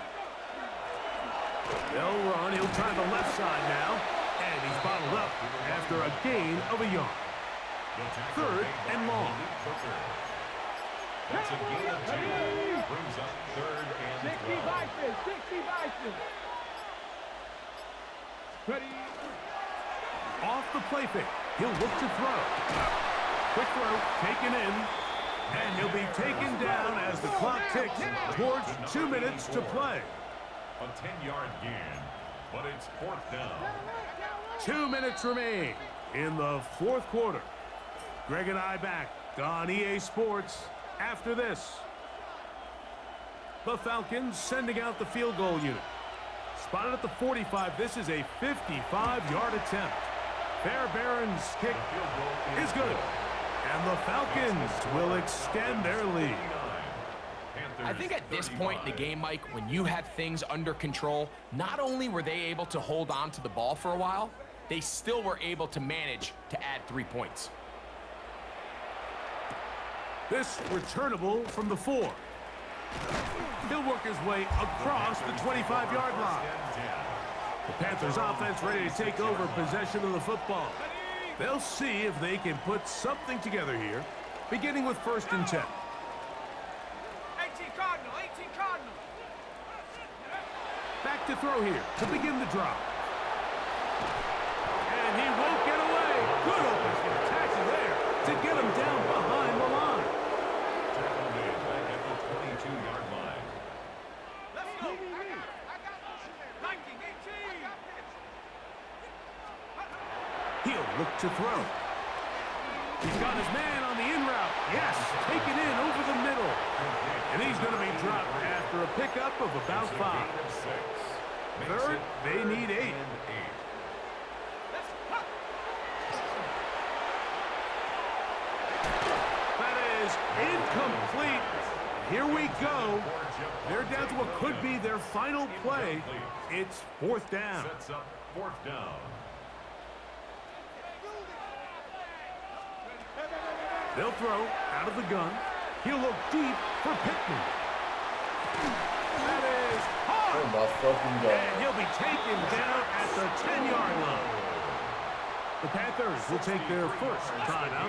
They'll run. He'll try the left side now. And he's bottled up after a gain of a yard. 3rd and long. That's a gain of 2. Brings up 3rd and 60 12. Bison, 60 Bison. Ready. Off the play fake. He'll look to throw. Quick throw, taken in. And he'll be taken down as the clock ticks towards 2 minutes to play. A 10-yard gain, but it's 4th down. 2 minutes remain in the 4th quarter. Greg and I back on EA Sports after this. The Falcons sending out the field goal unit. Spotted at the 45. This is a 55-yard attempt. Fairbairn's kick is good. And the Falcons will extend their lead. I think at this point in the game, Mike, when you have things under control, not only were they able to hold on to the ball for a while, they still were able to manage to add 3 points. This returnable from the 4. He'll work his way across the 25-yard line. The Panthers offense ready to take over possession of the football. They'll see if they can put something together here, beginning with 1st and 10. 18 Cardinal, 18 Cardinal. Back to throw here to begin the drive. And he won't get away. Good open tackle there to get him down behind the line. Tackle made back at the 22-yard line. Let's go. I got 19, 18. He'll look to throw. He's got his man on the in route. Yes, taken in over the middle. And he's going to be dropped after a pickup of about 5. 3rd, they need 8. incomplete. Here we go. They're down to what could be their final play. It's 4th down. Sets up 4th down. They'll throw out of the gun. He'll look deep for Pittman. That is hard. Oh my fucking God. And he'll be taken down at the 10-yard line. The Panthers will take their first timeout,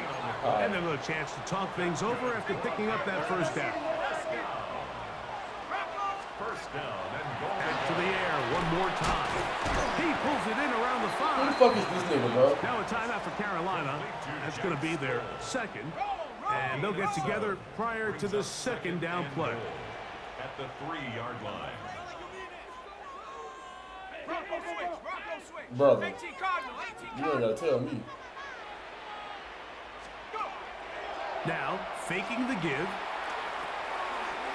and they'll have a chance to talk things over after picking up that first down. First down and goal. Back to the air one more time. He pulls it in around the Who the 5. fuck is this nigga, bro? Now a timeout for Carolina. That's going to be their second. And they'll get together prior to the second down play. At the 3-yard line. Brother, you ain't gotta tell me. Now, faking the give.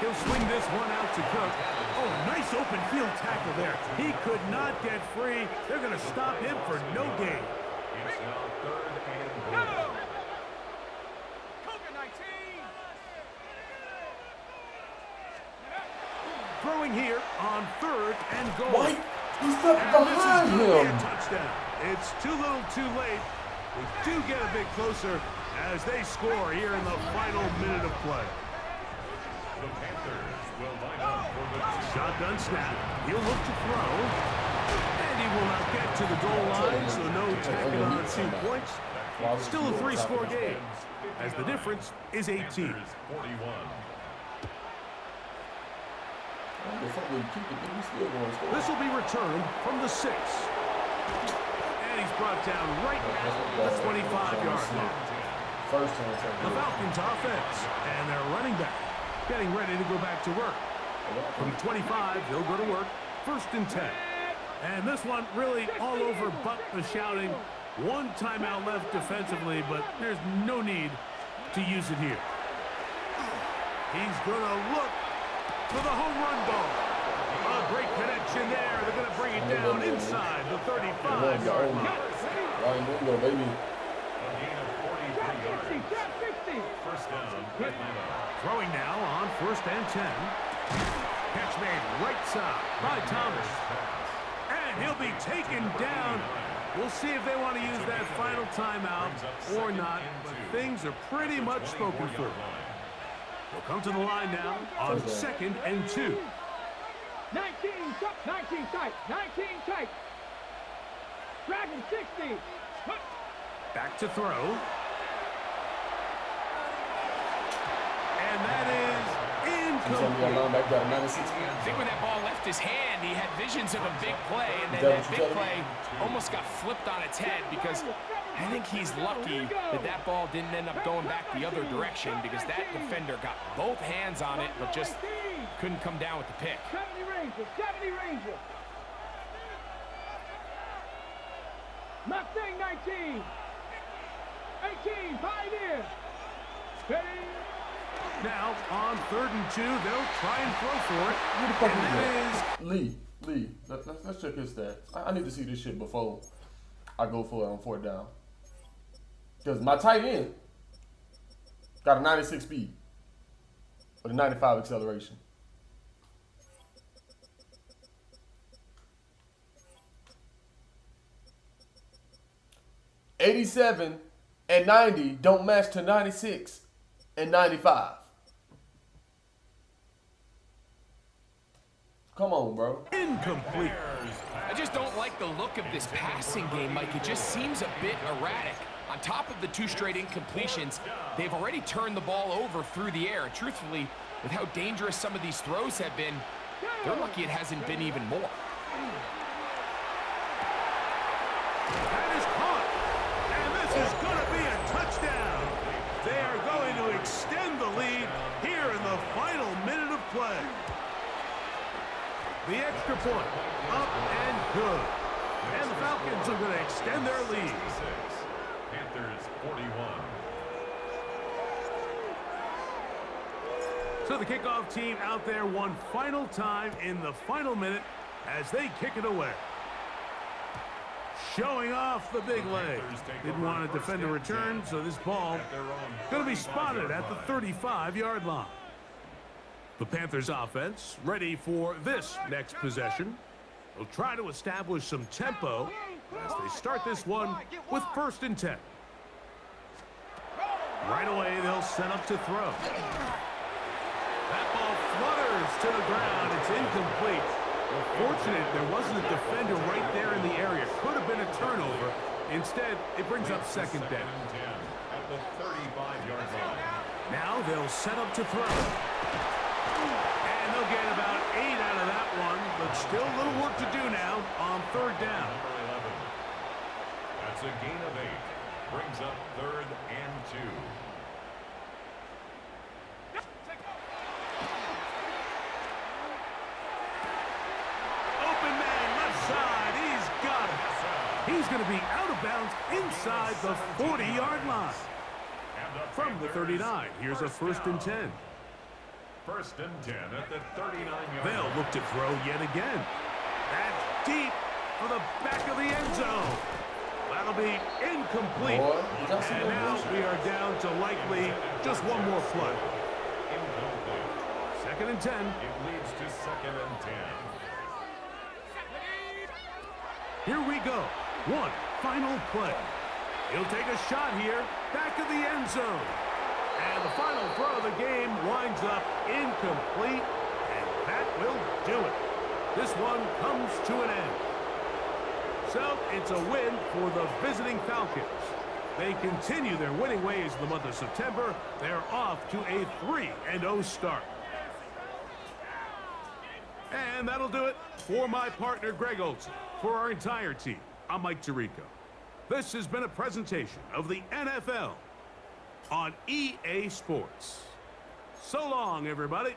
He'll swing this one out to Cook. Oh, nice open field tackle there. He could not get free. They're going to stop him for no gain. It's now 3rd and goal. Throwing here on 3rd and goal. Why? He's stuck And this is behind gonna be a him. touchdown. It's too little too late. We do get a bit closer as they score here in the final minute of play. The Panthers will line up for the Shotgun snap. He'll look to throw. And he will not get to the goal line, so no tacking on 2 points. Still a 3-score game, as the difference is 18. 41. This will be returned from the 6. And he's brought down right at the 25-yard line. First time. The Falcons offense and their running back getting ready to go back to work. From 25, they'll go to work. 1st and 10. And this one really all over but the shouting. 1 timeout left defensively, but there's no need to use it here. He's going to look for the home run ball. A great connection there. They're going to bring it down inside the 35-yard line. Ryan Wingo, baby. A gain of 43 yards. First down, Atlanta. Throwing now on 1st and 10. Catch made right side by Thomas. And he'll be taken down. We'll see if they want to use that final timeout or not, but things are pretty much spoken for. We'll come to the line now on 2nd and 2. 19 tight. Dragon 60. Back to throw. And that is incomplete. I think when that ball left his hand, he had visions of a big play, and then that big play almost got flipped on its head because I think he's lucky that that ball didn't end up going back the other direction because that defender got both hands on it but just couldn't come down with the pick. 70 Rangers. Mustang 19. 18, Pioneer. Now, on 3rd and 2, they'll try and throw for it. Who the fuck And is that that? Lee, let's check his stats. I need to see this shit before I go for it on 4th down. Because my tight end got a 96 speed with a 95 acceleration. '87 and 90 don't match to 96 and 95. Come on, bro. incomplete. I just don't like the look of this passing game, Mike. It just seems a bit erratic. On top of the 2 straight incompletions, they've already turned the ball over through the air. And truthfully, with how dangerous some of these throws have been, they're lucky it hasn't been even more. That is caught. And this is going to be a touchdown. They are going to extend the lead here in the final minute of play. The extra point, up and good. And the Falcons are going to extend their lead. Panthers 41. So the kickoff team out there one final time in the final minute as they kick it away. showing off the big leg. Didn't want to defend the return, so this ball going to be spotted at the 35-yard line. The Panthers offense ready for this next possession. They'll try to establish some tempo as they start this one with 1st and 10. Right away, they'll set up to throw. That ball flutters to the ground. It's incomplete. Well, fortunate there wasn't a defender right there in the area. Could have been a turnover. Instead, it brings up 2nd down. At the 35-yard line. Now they'll set up to throw. And they'll get about 8 out of that one, but still a little work to do now on 3rd down. Number 11. That's a gain of 8. Brings up 3rd and 2. Open man, left side. He's got it. He's going to be out of bounds inside the 40-yard line. From the 39, here's a 1st and 10. 1st and 10 at the 39-yard They'll line. look to throw yet again. That's deep for the back of the end zone. That'll be incomplete. Boy, you got some And now motion. we are down to likely just one more play. Incomplete. 2nd and 10. It leads to 2nd and 10. Here we go. One final play. He'll take a shot here, back of the end zone. And the final throw of the game winds up incomplete, and that will do it. This one comes to an end. So it's a win for the visiting Falcons. They continue their winning ways in the month of September. They're off to a 3-0 start. And that'll do it for my partner, Greg Olson. For our entire team, I'm Mike Tirico. This has been a presentation of the NFL on EA Sports. So long, everybody.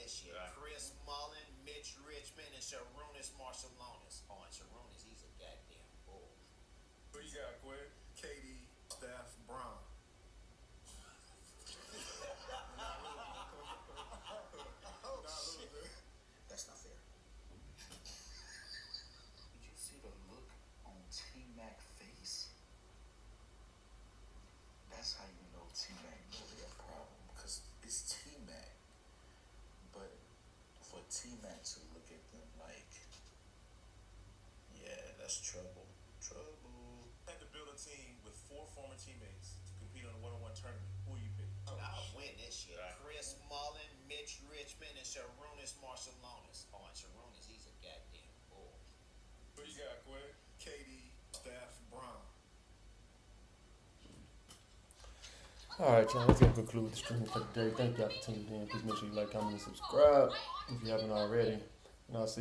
that shit. Chris Mullen, Mitch Richmond, and Sharunas Marcelonis. Oh, and Sharunas, he's a goddamn bull. Who you got, Quinn? KD, Steph, Brown. That's not fair. Did you see the look on T-Mac face? That's how you know T-Mac really a problem, because it's T-Mac. But for T-Mac to look at them like, yeah, that's trouble. Trouble. Had to build a team with 4 former teammates to compete on a one-on-one tournament. Who you pick? I'll win this shit. Chris Mullen, Mitch Richmond, and Sharunas Marcelonis. Oh, and Sharunas, he's a goddamn bull. Who you got, Quinn? KD, Steph, Brown. Alright, y'all, that's going to conclude the stream for today. Thank y'all for tuning in. Please make sure you like, comment, and subscribe if you haven't already. And I'll see you.